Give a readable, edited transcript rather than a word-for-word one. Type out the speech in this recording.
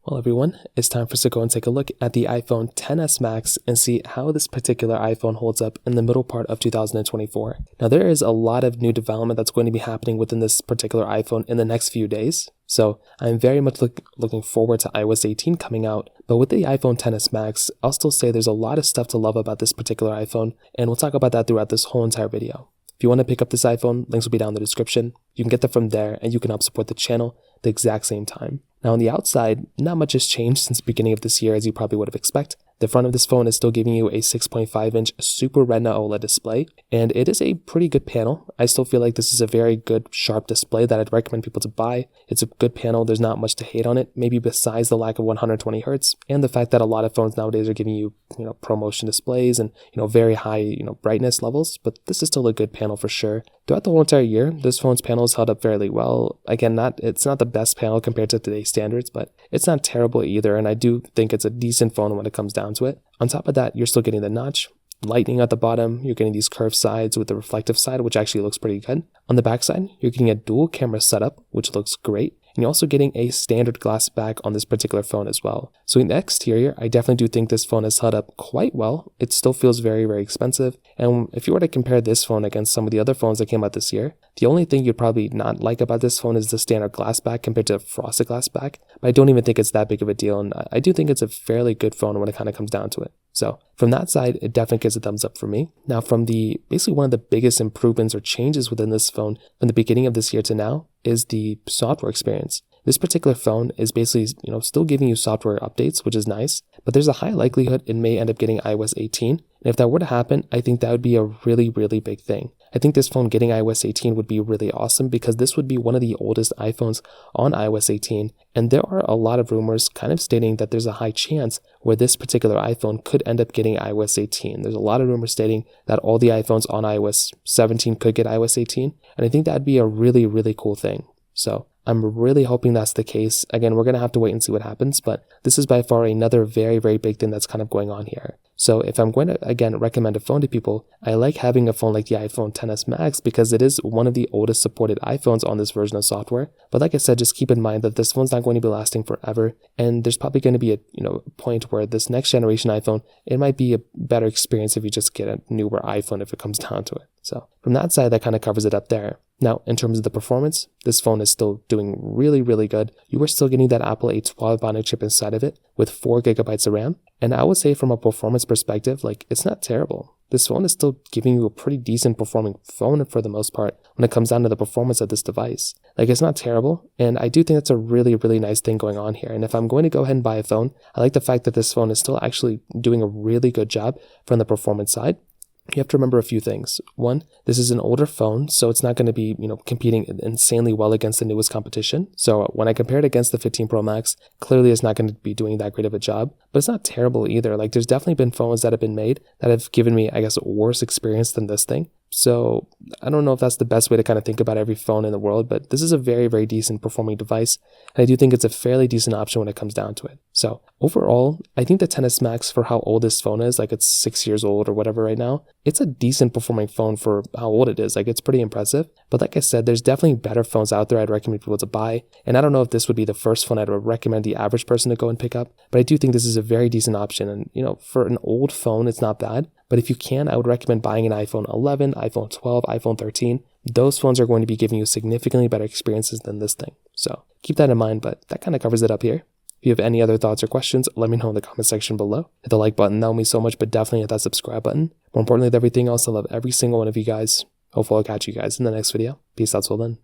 Well, everyone, it's time for us to go and take a look at the iPhone XS Max and see how this particular iPhone holds up in the middle part of 2024. Now, there is a lot of new development that's going to be happening within this particular iPhone in the next few days. So I'm very much looking forward to iOS 18 coming out. But with the iPhone XS Max, I'll still say there's a lot of stuff to love about this particular iPhone, and we'll talk about that throughout this whole entire video. If you want to pick up this iPhone, links will be down in the description. You can get them from there, and you can help support the channel at the exact same time. Now on the outside, not much has changed since the beginning of this year, as you probably would have expected. The front of this phone is still giving you a 6.5-inch Super Retina OLED display, and it is a pretty good panel. I still feel like this is a very good, sharp display that I'd recommend people to buy. It's a good panel, there's not much to hate on it, maybe besides the lack of 120Hz, and the fact that a lot of phones nowadays are giving you, ProMotion displays and, very high, brightness levels, but this is still a good panel for sure. Throughout the whole entire year, this phone's panel has held up fairly well. Again, it's not the best panel compared to today's standards, but it's not terrible either, and I do think it's a decent phone when it comes down to it. On top of that, you're still getting the notch, lightning at the bottom, you're getting these curved sides with the reflective side, which actually looks pretty good. On the back side, you're getting a dual camera setup, which looks great. And you're also getting a standard glass back on this particular phone as well. So in the exterior, I definitely do think this phone has held up quite well. It still feels very, very expensive. And if you were to compare this phone against some of the other phones that came out this year, the only thing you'd probably not like about this phone is the standard glass back compared to frosted glass back. But I don't even think it's that big of a deal. And I do think it's a fairly good phone when it kind of comes down to it. So from that side, it definitely gets a thumbs up for me. Now from basically one of the biggest improvements or changes within this phone from the beginning of this year to now is the software experience. This particular phone is basically, still giving you software updates, which is nice, but there's a high likelihood it may end up getting iOS 18. And if that were to happen, I think that would be a really, really big thing. I think this phone getting iOS 18 would be really awesome because this would be one of the oldest iPhones on iOS 18. And there are a lot of rumors kind of stating that there's a high chance where this particular iPhone could end up getting iOS 18. There's a lot of rumors stating that all the iPhones on iOS 17 could get iOS 18. And I think that'd be a really, really cool thing. So I'm really hoping that's the case. Again, we're going to have to wait and see what happens, but this is by far another very, very big thing that's kind of going on here. So if I'm going to, again, recommend a phone to people, I like having a phone like the iPhone XS Max because it is one of the oldest supported iPhones on this version of software. But like I said, just keep in mind that this phone's not going to be lasting forever, and there's probably going to be a point where this next generation iPhone, it might be a better experience if you just get a newer iPhone if it comes down to it. So from that side, that kind of covers it up there. Now, in terms of the performance, this phone is still doing really, really good. You are still getting that Apple A12 Bionic chip inside of it with 4GB of RAM. And I would say from a performance perspective, it's not terrible. This phone is still giving you a pretty decent performing phone for the most part when it comes down to the performance of this device. It's not terrible, and I do think that's a really, really nice thing going on here. And if I'm going to go ahead and buy a phone, I like the fact that this phone is still actually doing a really good job from the performance side. You have to remember a few things. One, this is an older phone, so it's not going to be, competing insanely well against the newest competition. So when I compare it against the 15 Pro Max, clearly it's not going to be doing that great of a job, but it's not terrible either. There's definitely been phones that have been made that have given me, I guess, a worse experience than this thing. So I don't know if that's the best way to kind of think about every phone in the world, but this is a very, very decent performing device. And I do think it's a fairly decent option when it comes down to it. So overall, I think the XS Max, for how old this phone is, it's 6 years old or whatever right now, it's a decent performing phone for how old it is. It's pretty impressive. But like I said, there's definitely better phones out there I'd recommend people to buy. And I don't know if this would be the first phone I'd recommend the average person to go and pick up, but I do think this is a very decent option. And, for an old phone, it's not bad. But if you can, I would recommend buying an iPhone 11, iPhone 12, iPhone 13. Those phones are going to be giving you significantly better experiences than this thing. So keep that in mind, but that kind of covers it up here. If you have any other thoughts or questions, let me know in the comment section below. Hit the like button, that would mean so much, but definitely hit that subscribe button. More importantly than everything else, I love every single one of you guys. Hopefully I'll catch you guys in the next video. Peace out till then.